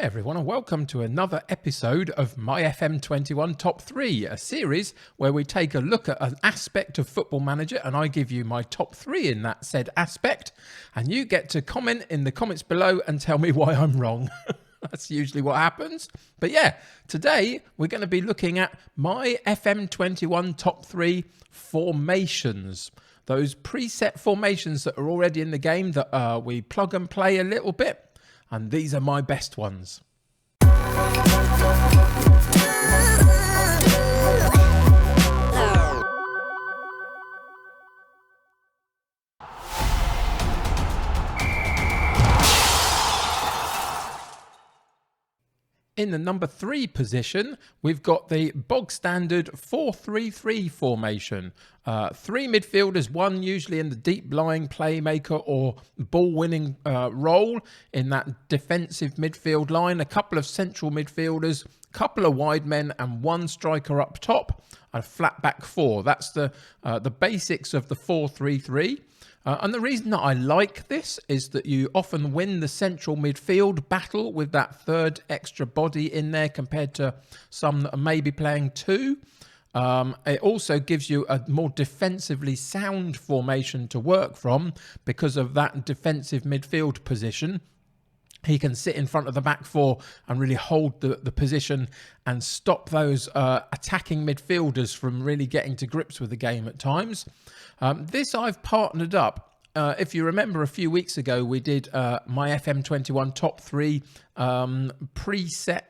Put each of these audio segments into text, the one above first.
everyone, and welcome to another episode of My FM21 Top 3, a series where we take a look at an aspect of Football Manager and I give you my top 3 in that said aspect, and you get to comment in the comments below and tell me why I'm wrong. That's usually what happens. But yeah, today we're going to be looking at My FM21 Top 3 formations. Those preset formations that are already in the game that we plug and play a little bit. And these are my best ones. In the number 3 position, we've got the bog standard 4-3-3 formation. 3 midfielders, one usually in the deep lying playmaker or ball winning role in that defensive midfield line, a couple of central midfielders, couple of wide men and one striker up top, a flat back 4. That's the basics of the 4-3-3. And the reason that I like this is that you often win the central midfield battle with that third extra body in there compared to some that are maybe playing 2. It also gives you a more defensively sound formation to work from because of that defensive midfield position. He can sit in front of the back 4 and really hold the position and stop those attacking midfielders from really getting to grips with the game at times. This I've partnered up. If you remember a few weeks ago, we did My FM21 Top 3 preset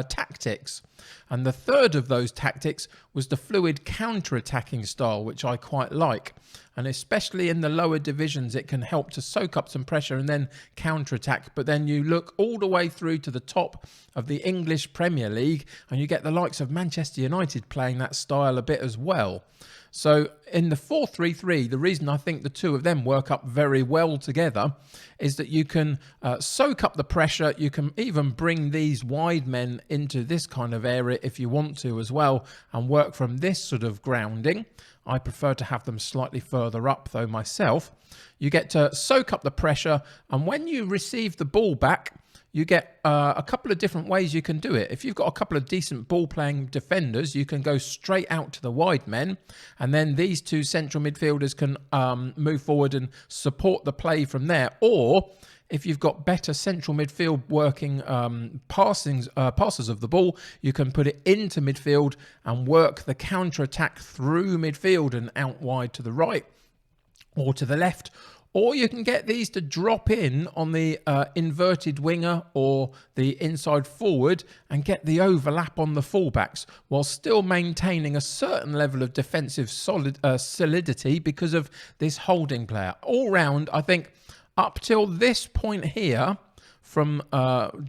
tactics. And the third of those tactics was the fluid counter-attacking style, which I quite like. And especially in the lower divisions, it can help to soak up some pressure and then counter-attack. But then you look all the way through to the top of the English Premier League and you get the likes of Manchester United playing that style a bit as well. So in the 4-3-3, the reason I think the two of them work up very well together is that you can soak up the pressure. You can even bring these wide men into this kind of area if you want to as well and work from this sort of grounding. I prefer to have them slightly further up though myself. You get to soak up the pressure, and when you receive the ball back, you get a couple of different ways you can do it. If you've got a couple of decent ball-playing defenders, you can go straight out to the wide men, and then these two central midfielders can move forward and support the play from there. Or if you've got better central midfield working passes of the ball, you can put it into midfield and work the counter-attack through midfield and out wide to the right or to the left. Or you can get these to drop in on the inverted winger or the inside forward and get the overlap on the fullbacks while still maintaining a certain level of defensive solidity because of this holding player. All round, I think up till this point here, from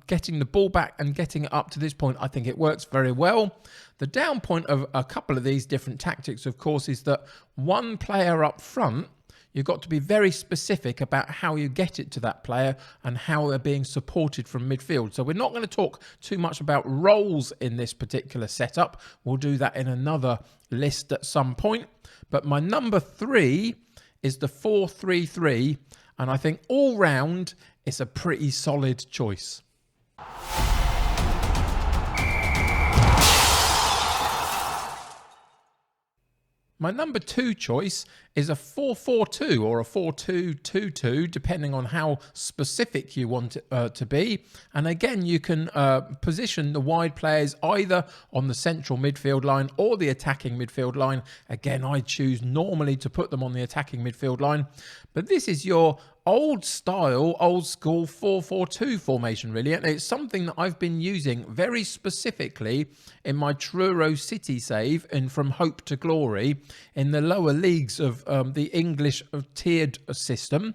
getting the ball back and getting it up to this point, I think it works very well. The down point of a couple of these different tactics, of course, is that one player up front, you've got to be very specific about how you get it to that player and how they're being supported from midfield. So we're not going to talk too much about roles in this particular setup. We'll do that in another list at some point. But my number 3 is the 4-3-3. And I think all round, it's a pretty solid choice. My number 2 choice is a 4-4-2 or a 4-2-2-2, depending on how specific you want it to be. And again, you can position the wide players either on the central midfield line or the attacking midfield line. Again, I choose normally to put them on the attacking midfield line. But this is your old style, old school 4-4-2 formation, really. And it's something that I've been using very specifically in my Truro City save in From Hope to Glory in the lower leagues of the English tiered system.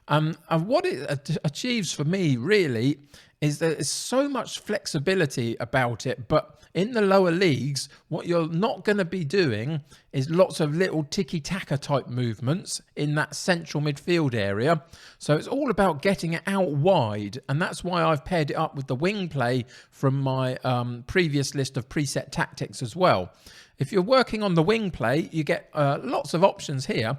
And what it achieves for me, really, is that there's so much flexibility about it. But in the lower leagues, what you're not going to be doing is lots of little tiki-taka type movements in that central midfield area. So it's all about getting it out wide. And that's why I've paired it up with the wing play from my previous list of preset tactics as well. If you're working on the wing play, you get lots of options here.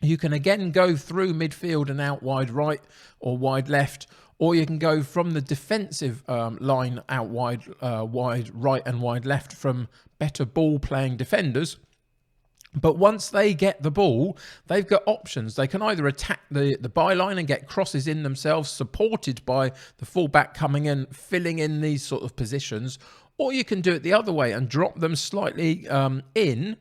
You can again go through midfield and out wide right or wide left, or you can go from the defensive line out wide, wide right and wide left from better ball playing defenders. But once they get the ball, they've got options. They can either attack the byline and get crosses in themselves, supported by the fullback coming in, filling in these sort of positions, or you can do it the other way and drop them slightly in,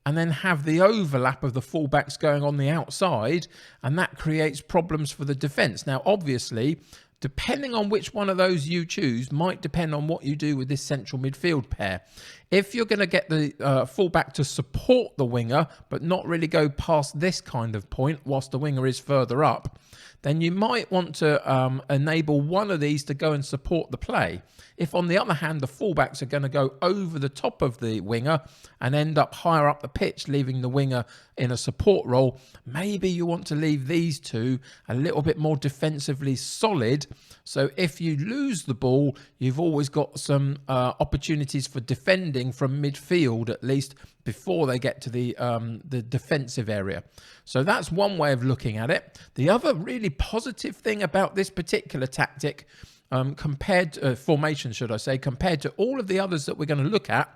and then have the overlap of the fullbacks going on the outside, and that creates problems for the defence. Now, obviously, depending on which one of those you choose might depend on what you do with this central midfield pair. If you're going to get the fullback to support the winger, but not really go past this kind of point whilst the winger is further up, then you might want to enable one of these to go and support the play. If, on the other hand, the fullbacks are going to go over the top of the winger and end up higher up the pitch, leaving the winger in a support role, maybe you want to leave these two a little bit more defensively solid. So if you lose the ball, you've always got some opportunities for defending from midfield, at least before they get to the defensive area. So that's one way of looking at it. The other really positive thing about this particular tactic, formation, should I say, compared to all of the others that we're going to look at,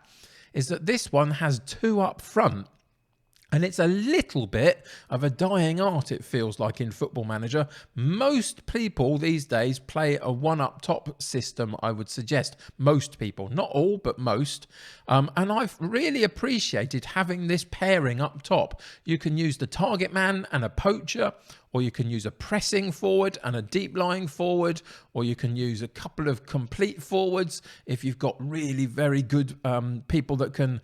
is that this one has two up front. And it's a little bit of a dying art, it feels like, in Football Manager. Most people these days play a one-up-top system, I would suggest. Most people. Not all, but most. And I've really appreciated having this pairing up top. You can use the target man and a poacher, or you can use a pressing forward and a deep lying forward, or you can use a couple of complete forwards if you've got really very good people that can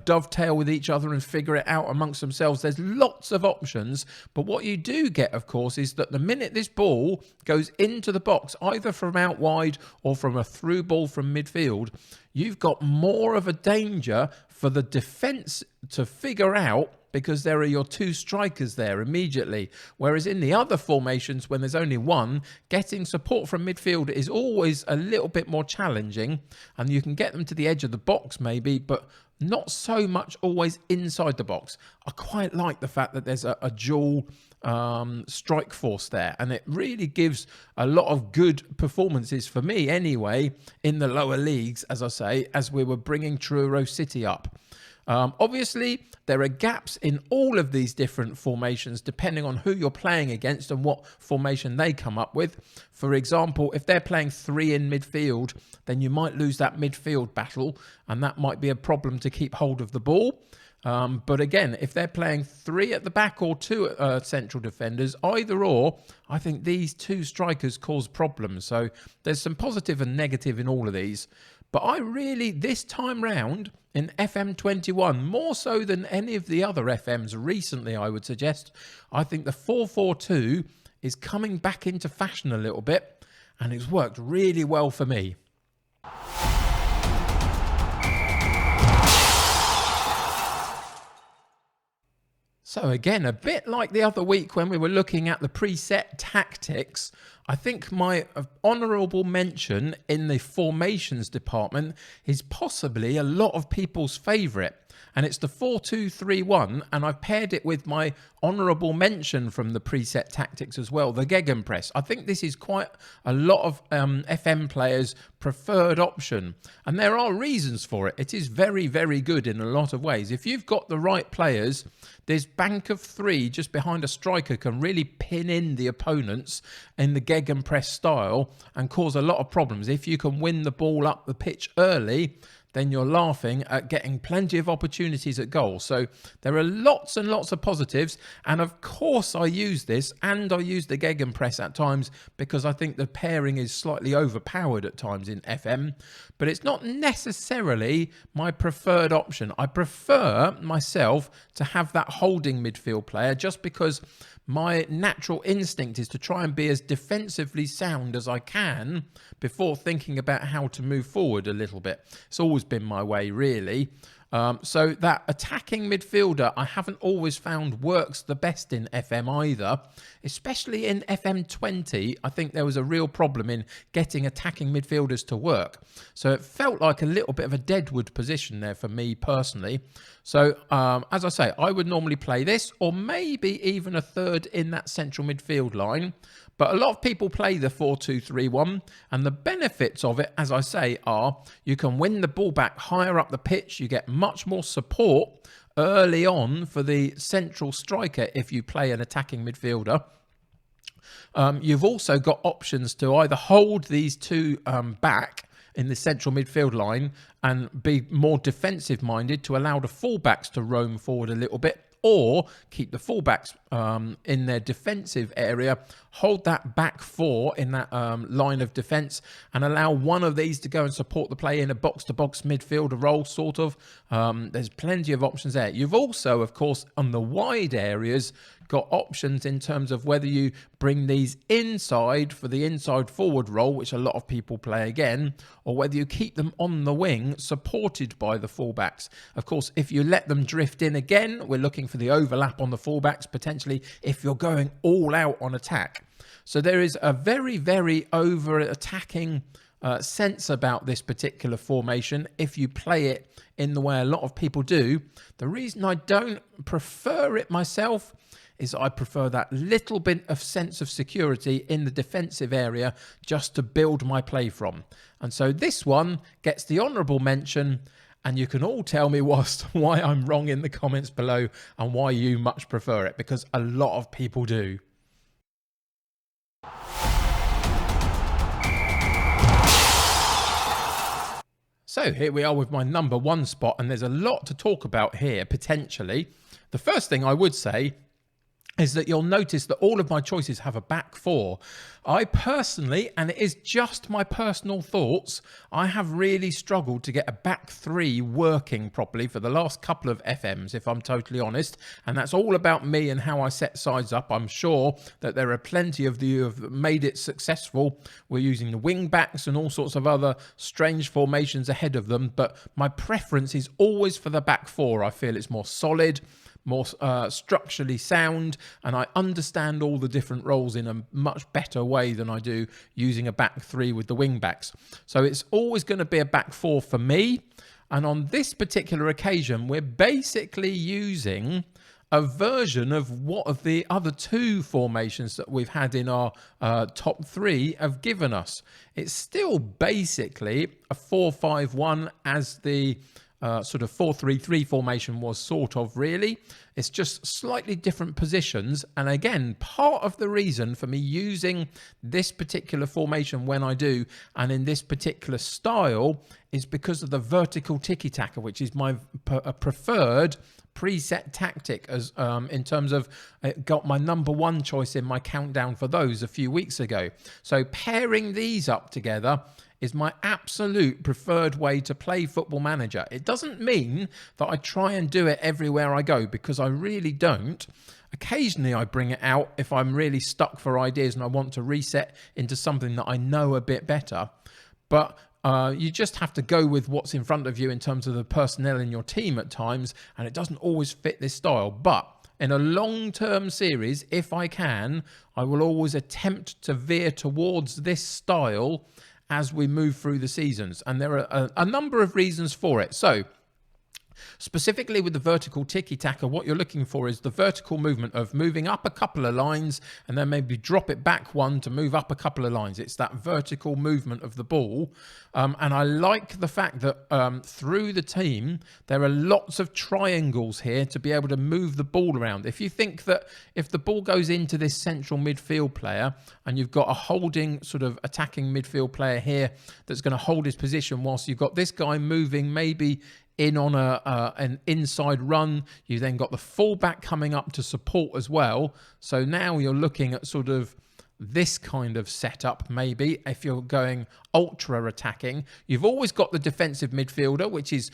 dovetail with each other and figure it out amongst themselves. There's lots of options, but what you do get, of course, is that the minute this ball goes into the box, either from out wide or from a through ball from midfield, you've got more of a danger for the defence to figure out, because there are your two strikers there immediately. Whereas in the other formations, when there's only one, getting support from midfield is always a little bit more challenging, and you can get them to the edge of the box maybe, but not so much always inside the box. I quite like the fact that there's a dual strike force there, and it really gives a lot of good performances, for me anyway, in the lower leagues, as I say, as we were bringing Truro City up. Obviously, there are gaps in all of these different formations depending on who you're playing against and what formation they come up with. For example, if they're playing three in midfield, then you might lose that midfield battle, and that might be a problem to keep hold of the ball. But again, if they're playing three at the back or two central defenders, either or, I think these two strikers cause problems. So there's some positive and negative in all of these. But I really, this time round, in FM21, more so than any of the other FMs recently, I would suggest, I think the 4-4-2 is coming back into fashion a little bit, and it's worked really well for me. So again, a bit like the other week when we were looking at the preset tactics, I think my honourable mention in the formations department is possibly a lot of people's favourite. And it's the 4-2-3-1, and I've paired it with my honourable mention from the preset tactics as well, the Gegenpress. I think this is quite a lot of FM players' preferred option, and there are reasons for it. It is very, very good in a lot of ways. If you've got the right players, this bank of three just behind a striker can really pin in the opponents in the Gegenpress style and cause a lot of problems. If you can win the ball up the pitch early, then you're laughing at getting plenty of opportunities at goal. So there are lots and lots of positives. And of course I use this, and I use the Gegenpress at times because I think the pairing is slightly overpowered at times in FM. But it's not necessarily my preferred option. I prefer myself to have that holding midfield player, just because my natural instinct is to try and be as defensively sound as I can before thinking about how to move forward a little bit. It's always been my way, really. So that attacking midfielder, I haven't always found works the best in FM either, especially in FM20. I think there was a real problem in getting attacking midfielders to work. So it felt like a little bit of a deadwood position there for me personally. So as I say, I would normally play this, or maybe even a third in that central midfield line. But a lot of people play the 4-2-3-1, and the benefits of it, as I say, are you can win the ball back higher up the pitch. You get much more support early on for the central striker if you play an attacking midfielder. You've also got options to either hold these two back in the central midfield line and be more defensive minded to allow the fullbacks to roam forward a little bit, or keep the fullbacks in their defensive area, hold that back four in that line of defence and allow one of these to go and support the play in a box-to-box midfielder role, sort of. There's plenty of options there. You've also, of course, on the wide areas, got options in terms of whether you bring these inside for the inside forward role, which a lot of people play again, or whether you keep them on the wing supported by the fullbacks. Of course, if you let them drift in again, we're looking for the overlap on the fullbacks potentially if you're going all out on attack. So there is a very, very over-attacking sense about this particular formation if you play it in the way a lot of people do. The reason I don't prefer it myself is I prefer that little bit of sense of security in the defensive area just to build my play from. And so this one gets the honourable mention, and you can all tell me why I'm wrong in the comments below and why you much prefer it, because a lot of people do. So here we are with my number one spot, and there's a lot to talk about here, potentially. The first thing I would say is that you'll notice that all of my choices have a back four. I personally, and it is just my personal thoughts, I have really struggled to get a back three working properly for the last couple of FMs, if I'm totally honest. And that's all about me and how I set sides up. I'm sure that there are plenty of you who have made it successful. We're using the wing backs and all sorts of other strange formations ahead of them. But my preference is always for the back four. I feel it's more solid, more structurally sound, and I understand all the different roles in a much better way than I do using a back three with the wing backs. So it's always going to be a back four for me. And on this particular occasion, we're basically using a version of what of the other two formations that we've had in our top three have given us. It's still basically a 4-5-1 as the sort of 4-3-3 formation was sort of, really. It's just slightly different positions. And again, part of the reason for me using this particular formation when I do and in this particular style is because of the vertical tiki-taka, which is my preferred preset tactic as in terms of it got my number one choice in my countdown for those a few weeks ago. So pairing these up together is my absolute preferred way to play Football Manager. It doesn't mean that I try and do it everywhere I go, because I really don't. Occasionally I bring it out if I'm really stuck for ideas and I want to reset into something that I know a bit better. But you just have to go with what's in front of you in terms of the personnel in your team at times, and it doesn't always fit this style. But in a long-term series, if I can, I will always attempt to veer towards this style as we move through the seasons. And there are a number of reasons for it. So specifically with the vertical tiki-taka, what you're looking for is the vertical movement of moving up a couple of lines and then maybe drop it back one to move up a couple of lines. It's that vertical movement of the ball. And I like the fact that through the team, there are lots of triangles here to be able to move the ball around. If you think that if the ball goes into this central midfield player and you've got a holding sort of attacking midfield player here that's going to hold his position whilst you've got this guy moving maybe in on an inside run, you then got the fullback coming up to support as well. So now you're looking at sort of this kind of setup. Maybe if you're going ultra attacking, you've always got the defensive midfielder, which is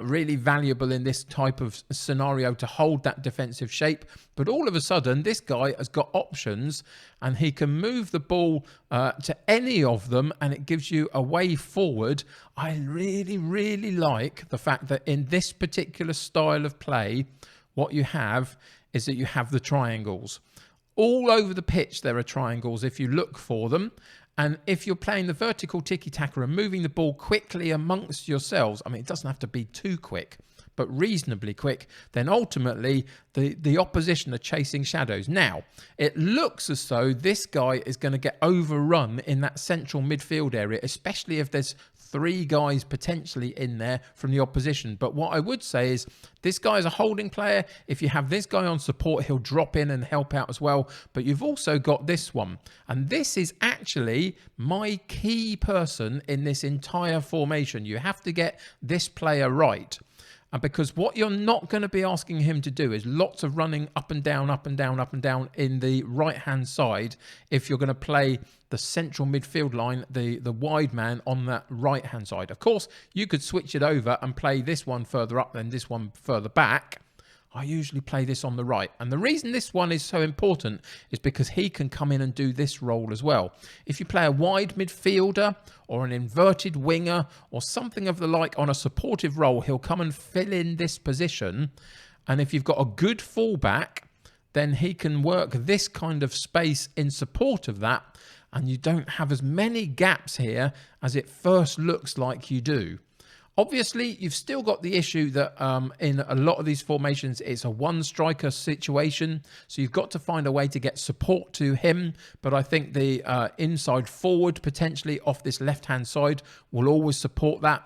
really valuable in this type of scenario to hold that defensive shape. But all of a sudden, this guy has got options and he can move the ball to any of them, and it gives you a way forward. I really, really like the fact that in this particular style of play, what you have is that you have the triangles. All over the pitch, there are triangles if you look for them. And if you're playing the vertical tiki-taka and moving the ball quickly amongst yourselves, I mean, it doesn't have to be too quick, but reasonably quick, then ultimately the opposition are chasing shadows. Now, it looks as though this guy is going to get overrun in that central midfield area, especially if there's 3 guys potentially in there from the opposition. But what I would say is this guy is a holding player. If you have this guy on support, he'll drop in and help out as well. But you've also got this one. And this is actually my key person in this entire formation. You have to get this player right. And because what you're not going to be asking him to do is lots of running up and down, up and down, up and down in the right-hand side if you're going to play the central midfield line, the wide man on that right-hand side. Of course, you could switch it over and play this one further up than this one further back. I usually play this on the right. And the reason this one is so important is because he can come in and do this role as well. If you play a wide midfielder or an inverted winger or something of the like on a supportive role, he'll come and fill in this position. And if you've got a good fullback, then he can work this kind of space in support of that. And you don't have as many gaps here as it first looks like you do. Obviously, you've still got the issue that in a lot of these formations, it's a one-striker situation. So you've got to find a way to get support to him. But I think the inside forward, potentially off this left-hand side, will always support that.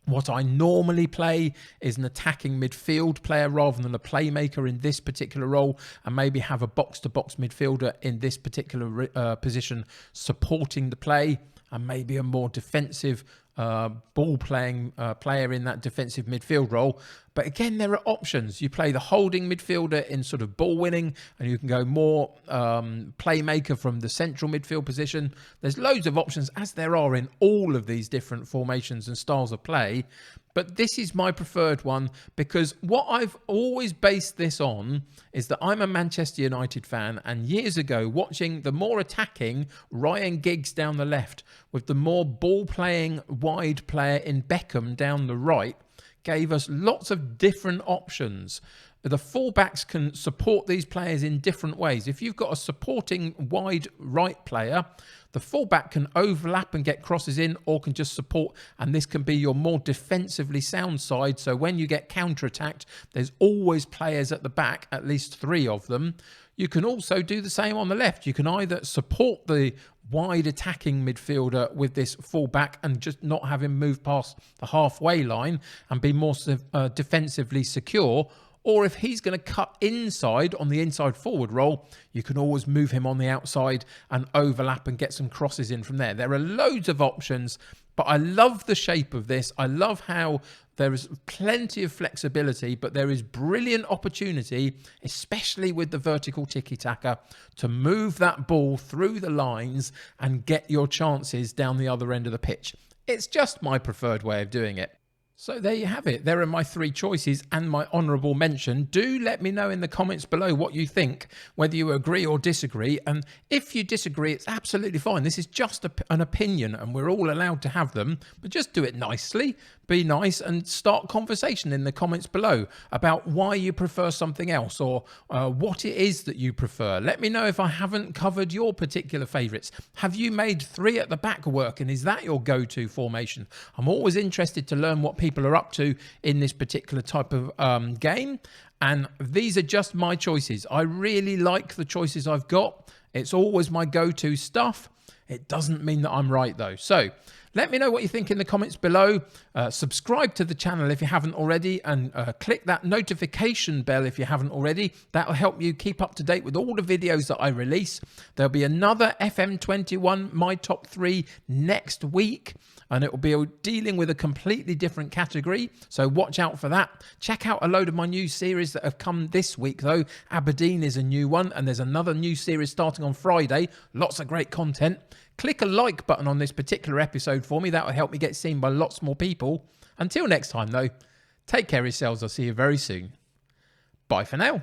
What I normally play is an attacking midfield player rather than a playmaker in this particular role, and maybe have a box-to-box midfielder in this particular position supporting the play, and maybe a more defensive ball-playing player in that defensive midfield role. But again, there are options. You play the holding midfielder in sort of ball winning, and you can go more playmaker from the central midfield position. There's loads of options, as there are in all of these different formations and styles of play. But this is my preferred one because what I've always based this on is that I'm a Manchester United fan, and years ago watching the more attacking Ryan Giggs down the left with the more ball-playing wide player in Beckham down the right gave us lots of different options. The fullbacks can support these players in different ways. If you've got a supporting wide right player, the fullback can overlap and get crosses in, or can just support, and this can be your more defensively sound side. So when you get counter-attacked, there's always players at the back, at least 3 of them. You can also do the same on the left. You can either support the wide attacking midfielder with this fullback and just not have him move past the halfway line and be more defensively secure. Or if he's going to cut inside on the inside forward role, you can always move him on the outside and overlap and get some crosses in from there. There are loads of options, but I love the shape of this. I love how there is plenty of flexibility, but there is brilliant opportunity, especially with the vertical tiki-taka, to move that ball through the lines and get your chances down the other end of the pitch. It's just my preferred way of doing it. So there you have it. There are my 3 choices and my honourable mention. Do let me know in the comments below what you think, whether you agree or disagree. And if you disagree, it's absolutely fine. This is just an opinion and we're all allowed to have them. But just do it nicely. Be nice and start conversation in the comments below about why you prefer something else, or what it is that you prefer. Let me know if I haven't covered your particular favourites. Have you made 3 at the back work, and is that your go-to formation? I'm always interested to learn what people are up to in this particular type of game, and these are just my choices. I really like the choices I've got. It's always my go-to stuff. It doesn't mean that I'm right though. So let me know what you think in the comments below. Subscribe to the channel if you haven't already, and click that notification bell if you haven't already. That'll help you keep up to date with all the videos that I release. There'll be another FM21 My Top 3 next week, and it will be dealing with a completely different category. So watch out for that. Check out a load of my new series that have come this week though. Aberdeen is a new one, and there's another new series starting on Friday. Lots of great content. Click a like button on this particular episode for me. That will help me get seen by lots more people. Until next time though, take care of yourselves. I'll see you very soon. Bye for now.